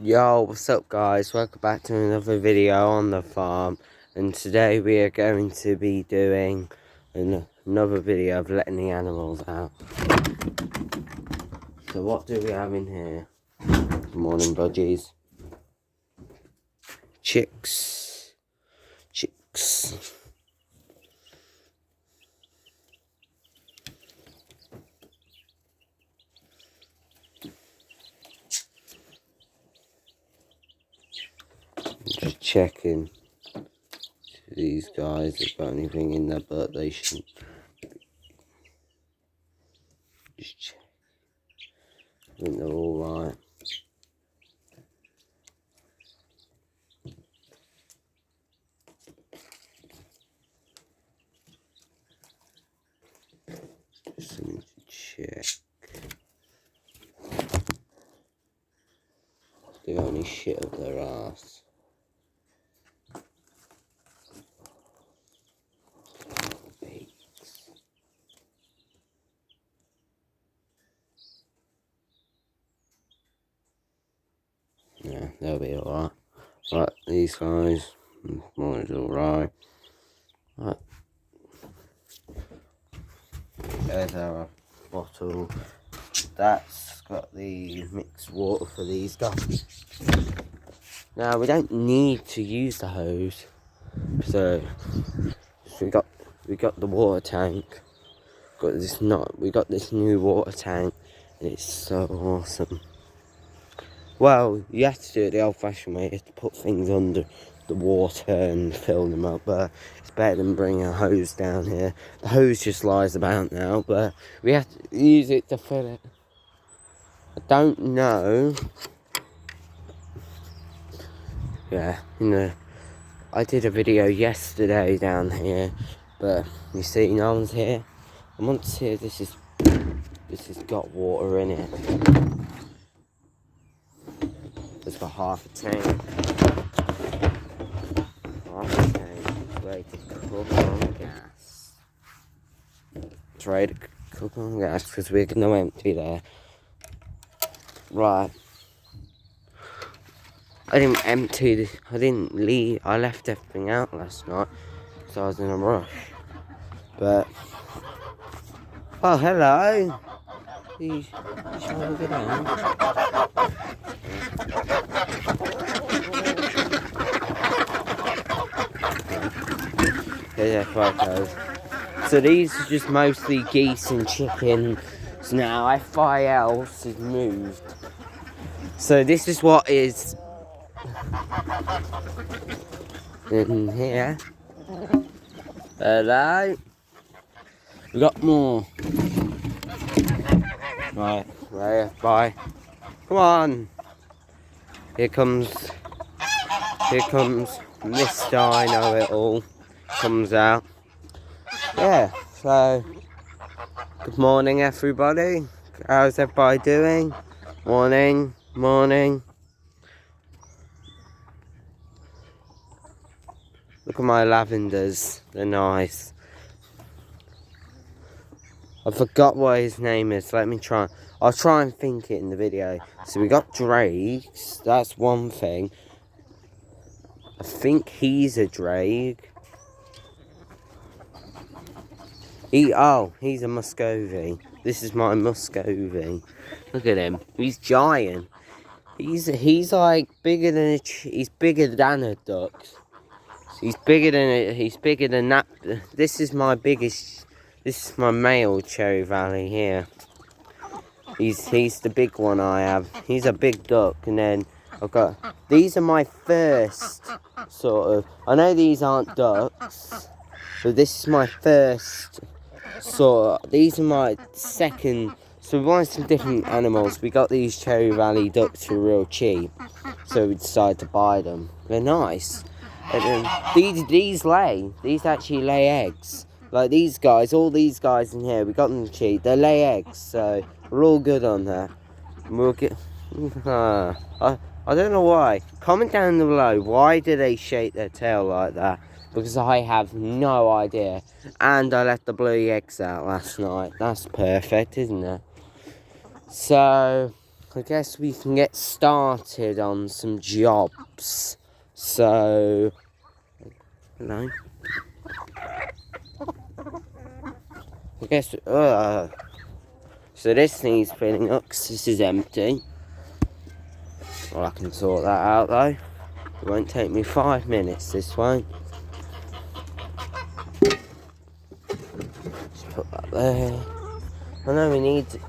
Yo, what's up guys? Welcome back to another video on the farm, and today we are going to be doing another video of letting the animals out. So what do we have in here? Good morning budgies. Chicks. Just checking if these guys have got anything in their butt they shouldn't. Just check. I think they're all right. Just something to check. They only shit up their ass. Yeah, they'll be alright. Right, these guys, mine's alright. Right. There's our bottle. That's got the mixed water for these guys. Now we don't need to use the hose, so we got the water tank. We got this new water tank, and it's so awesome. Well, you have to do it the old-fashioned way. You have to put things under the water and fill them up, but it's better than bringing a hose down here. The hose just lies about now, but we have to use it to fill it. I don't know. Yeah, I did a video yesterday down here, but you see, no one's here. I want to see if this has got water in it. It's got half a tank. It's ready to cook on gas. It's ready to cook on gas because we're going to empty there. Right. I didn't empty this. I didn't leave. I left everything out last night, so I was in a rush. But oh, hello. You shall go down. There's our photos. So these are just mostly geese and chickens now. Everything else is moved. So this is what is in here. Hello. We got more. Right, bye. Come on. Here comes Mr. I Know It All. Comes out. Yeah, so good morning everybody. How's everybody doing? Morning. Look at my lavenders, they're nice. I forgot what his name is, let me try. I'll try and think it in the video. So we got drakes, that's one thing. I think he's a drake. He's a Muscovy. This is my Muscovy. Look at him. He's giant. He's like bigger than he's bigger than a duck. He's bigger than that. This is my male Cherry Valley here. He's the big one I have. He's a big duck, and then I've got these are my first sort of. I know these aren't ducks, but this is my first. So these are my second. So we wanted some different animals. We got these Cherry Valley ducks for real cheap, so we decided to buy them. They're nice. And then these actually lay eggs. Like these guys, all these guys in here, we got them cheap. They lay eggs, so we're all good on that. We'll get. I don't know why. Comment down below. Why do they shake their tail like that? Because I have no idea. And I let the blue eggs out last night. That's perfect, isn't it? So I guess we can get started on some jobs. So, hello. I guess, so this needs filling up because this is empty. Well, I can sort that out though. It won't take me 5 minutes, this won't. Just put that there. I know we need to,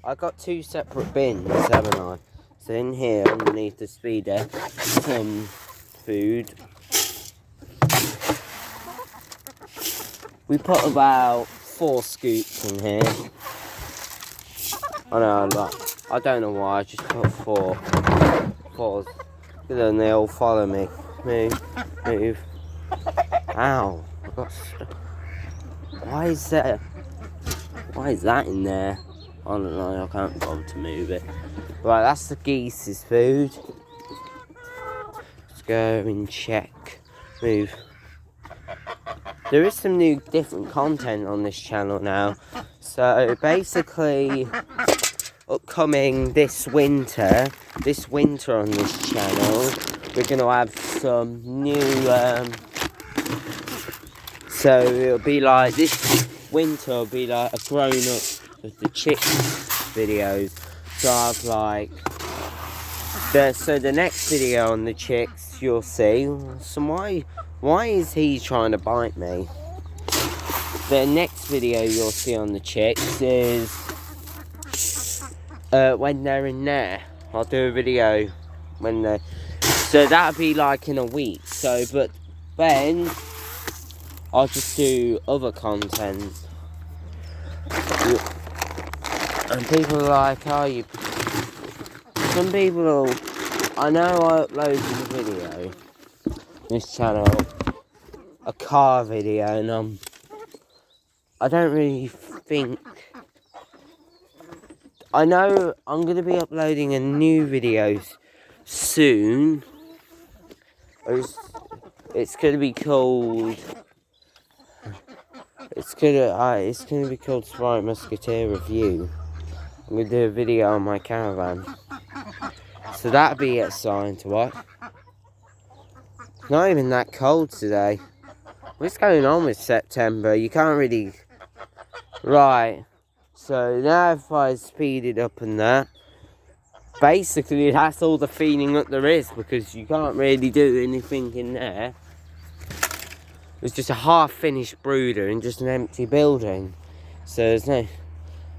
I got 2 separate bins, haven't I? So in here, underneath the speeder, some food. We put about 4 scoops in here. I know, I don't know why, I just put 4. 4. Then they all follow me. Move, move. Ow, I got stuck. Why is that in there? I don't know, I can't bother to move it. Right, that's the geese's food. Let's go and check. Move. There is some new different content on this channel now. So basically, upcoming this winter on this channel, we're going to have some new, so it'll be like, this winter will be like a grown up with the chicks videos. So I've like, so the next video on the chicks, you'll see, so why is he trying to bite me? The next video you'll see on the chicks is when they're in there. I'll do a video when they're, so that'll be like in a week. So, but then I'll just do other content. And people are like, oh, you, some people, I know I uploaded a video this channel, a car video, and I don't really think, I know I'm going to be uploading a new video soon. It's going to be called, it's going to be called Sprite Musketeer Review. I'm going to do a video on my caravan. So that'll be exciting to watch. It's not even that cold today. What's going on with September? You can't really... Right. So now if I speed it up and that, basically that's all the feeding that there is, because you can't really do anything in there. It's just a half-finished brooder and just an empty building. So there's no...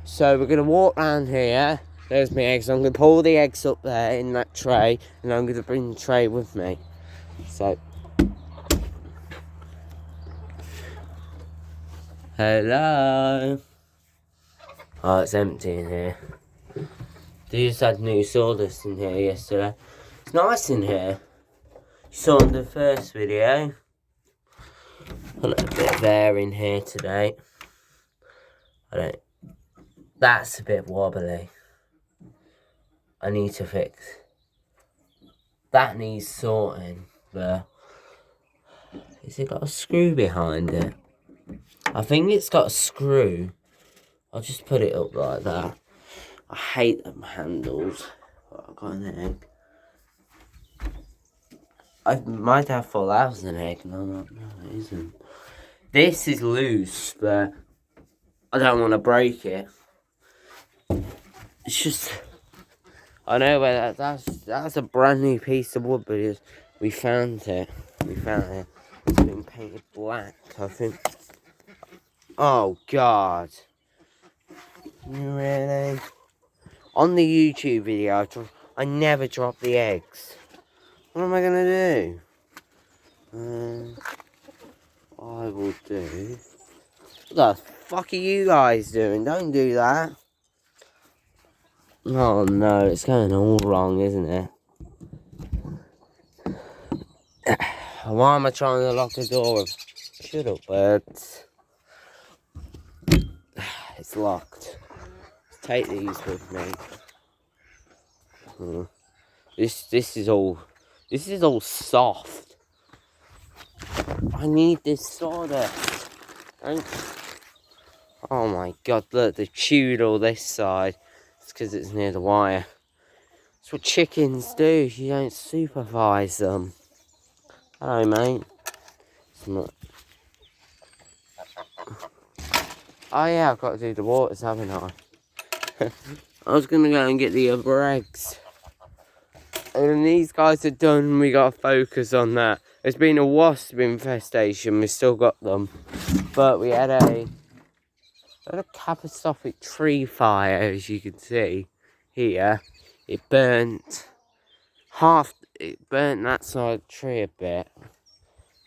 So we're going to walk around here. There's my eggs. I'm going to pull the eggs up there in that tray, and I'm going to bring the tray with me. So... Hello. Oh, it's empty in here. They just had new sawdust in here yesterday. It's nice in here. You saw in the first video. A little bit of air in here today. That's a bit wobbly. I need to fix. That needs sorting. But has it got a screw behind it? I think it's got a screw. I'll just put it up like that. I hate them handles. But I've got an egg. I might have thought that was an egg. No, it isn't. This is loose, but I don't want to break it. It's just... I know where that's a brand new piece of wood, but we found it. It's been painted black, I think. Oh, God. Really? On the YouTube video, I never drop the eggs. What am I going to do? I will do... What the fuck are you guys doing? Don't do that. Oh, no. It's going all wrong, isn't it? Why am I trying to lock the door? Shut up, birds. It's locked. Let's take these with me. This is all soft. I need this sawdust. Oh my God! Look, they've chewed all this side. It's because it's near the wire. That's what chickens do. You don't supervise them. Hello, mate. It's not... Oh yeah, I've got to do the waters, haven't I? I was going to go and get the other eggs. And when these guys are done, we got to focus on that. There's been a wasp infestation, we still got them. But we had a catastrophic tree fire, as you can see here. It burnt that side of the tree a bit.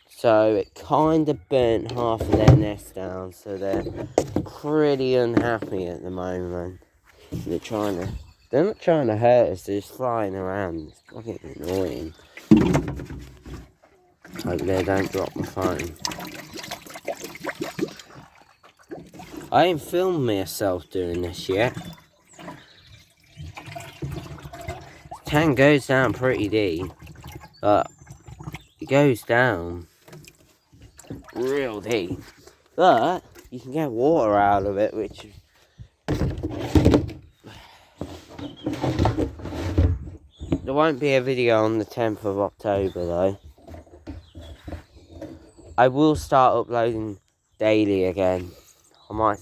So it kind of burnt half of their nest down. So they're pretty unhappy at the moment. They're not trying to hurt us, they're just flying around. It's fucking annoying. Hope they don't drop my phone. I ain't filmed myself doing this yet. The tank goes down pretty deep, but it goes down real deep. But you can get water out of it, which there won't be a video on the 10th of October though. I will start uploading daily again. I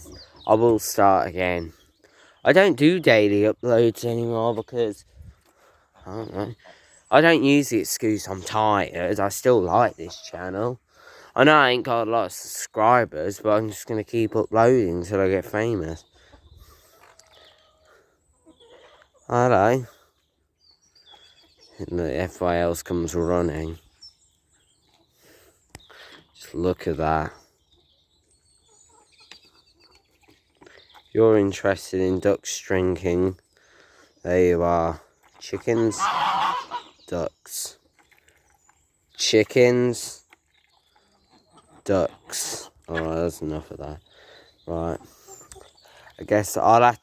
will start again. I don't do daily uploads anymore because, I don't know. I don't use the excuse I'm tired. I still like this channel. I know I ain't got a lot of subscribers, but I'm just going to keep uploading until I get famous. Hello. And the FYLs comes running. Just look at that. If you're interested in ducks drinking, there you are. Chickens, ducks. Chickens, ducks. Oh, that's enough of that. Right. I guess I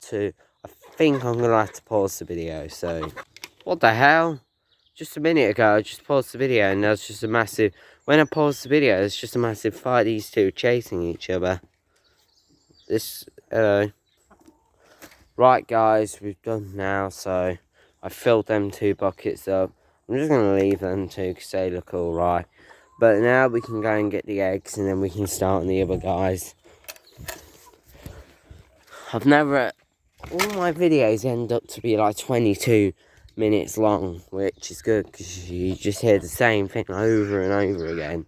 think I'm going to have to pause the video, so... What the hell? Just a minute ago, I just paused the video and there's just a massive... When I paused the video, there's just a massive fight. These two chasing each other. Right, guys, we've done now, so... I filled them 2 buckets up. I'm just going to leave them 2 because they look alright. But now we can go and get the eggs and then we can start on the other guys. All my videos end up to be like 22 minutes long, which is good because you just hear the same thing over and over again.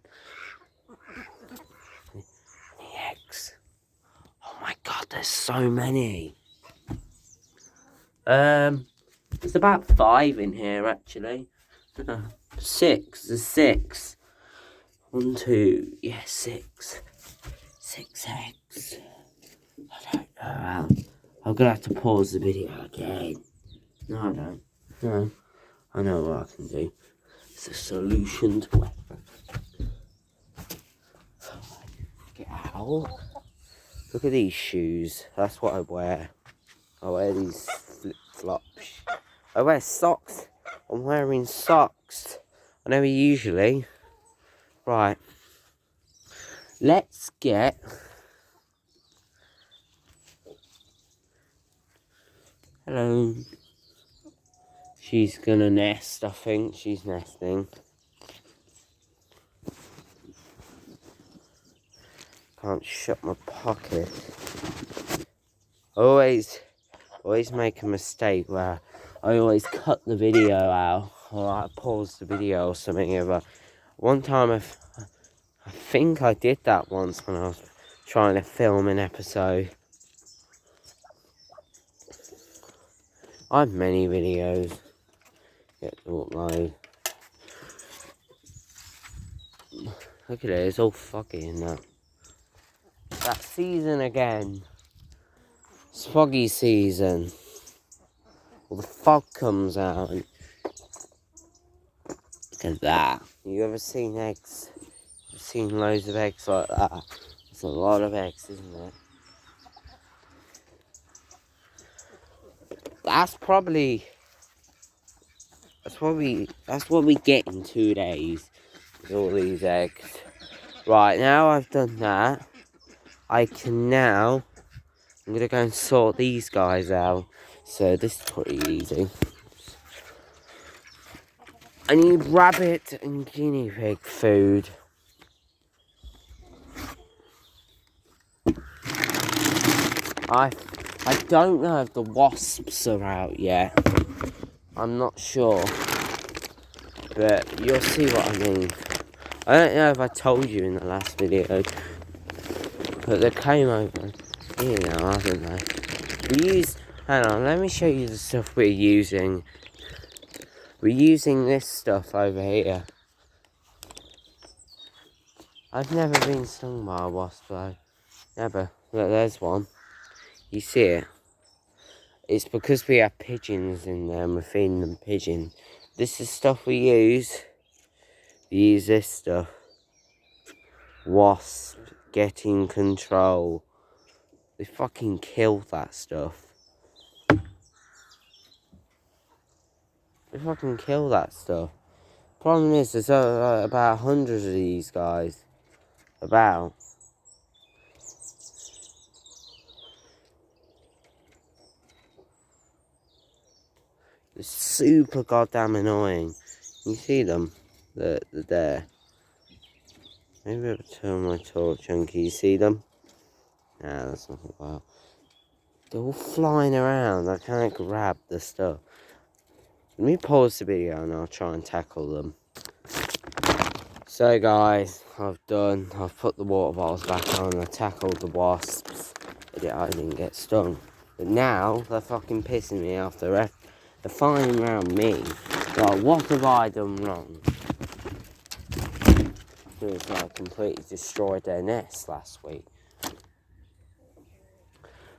The eggs. Oh my god, there's so many. There's about 5 in here actually. 6. There's 6. 1, 2, yeah, 6. 6 eggs. I don't know. I'm gonna have to pause the video again. No, I don't. No. I know what I can do. It's a solution to everything. Get out. Look at these shoes. That's what I wear. I wear these flip-flops. I wear socks. I'm wearing socks. I never usually. Right. Let's get... Hello. She's gonna nest, I think. She's nesting. Can't shut my pocket. I always make a mistake where I always cut the video out. Or I pause the video or something. But one time I think I did that once when I was trying to film an episode. I have many videos yet to upload. Look at it, it's all foggy in that. That season again. It's foggy season. Well, the fog comes out and look at that. You ever seen eggs? You've seen loads of eggs like that. It's a lot of eggs, isn't it? That's what we get in 2 days with all these eggs. Right, now I've done that, I'm gonna go and sort these guys out. So this is pretty easy. I need rabbit and guinea pig food. I don't know if the wasps are out yet. I'm not sure. But you'll see what I mean. I don't know if I told you in the last video. But they came over here now, haven't they? We use... Hang on, let me show you the stuff we're using. We're using this stuff over here. I've never been stung by a wasp though. Never. Look, there's one. You see it? It's because we have pigeons in there and we're feeding them pigeon. This is stuff we use. We use this stuff. Wasp getting control. They fucking kill that stuff. They fucking kill that stuff. Problem is, there's about 100 of these guys. About. It's super goddamn annoying. You see them? They're there. Maybe I'll turn my torch on. Can you see them? Nah, that's not well. They're all flying around. I can't grab the stuff. Let me pause the video and I'll try and tackle them. So guys, I've put the water bottles back on. I tackled the wasps. I didn't get stung. But now they're fucking pissing me off. They're flying around me. Like, what have I done wrong? Because I completely destroyed their nest last week.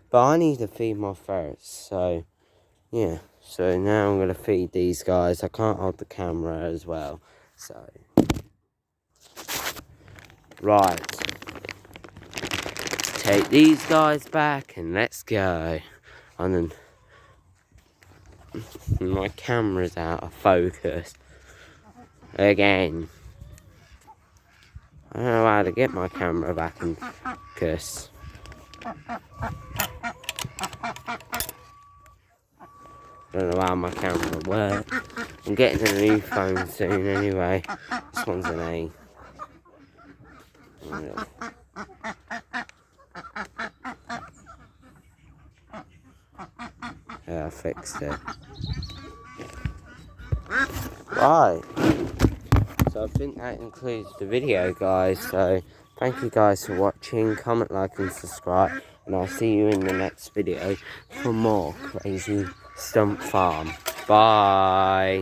But I need to feed my ferrets, so yeah. So now I'm going to feed these guys. I can't hold the camera as well, so. Right. Take these guys back and let's go. And then my camera's out of focus again. I don't know how to get my camera back in focus. I don't know how my camera works. I'm getting a new phone soon anyway. This one's an A. Yeah, I fixed it. Right. So I think that includes the video, guys. So thank you guys for watching. Comment, like and subscribe. And I'll see you in the next video for more crazy stump farm. Bye.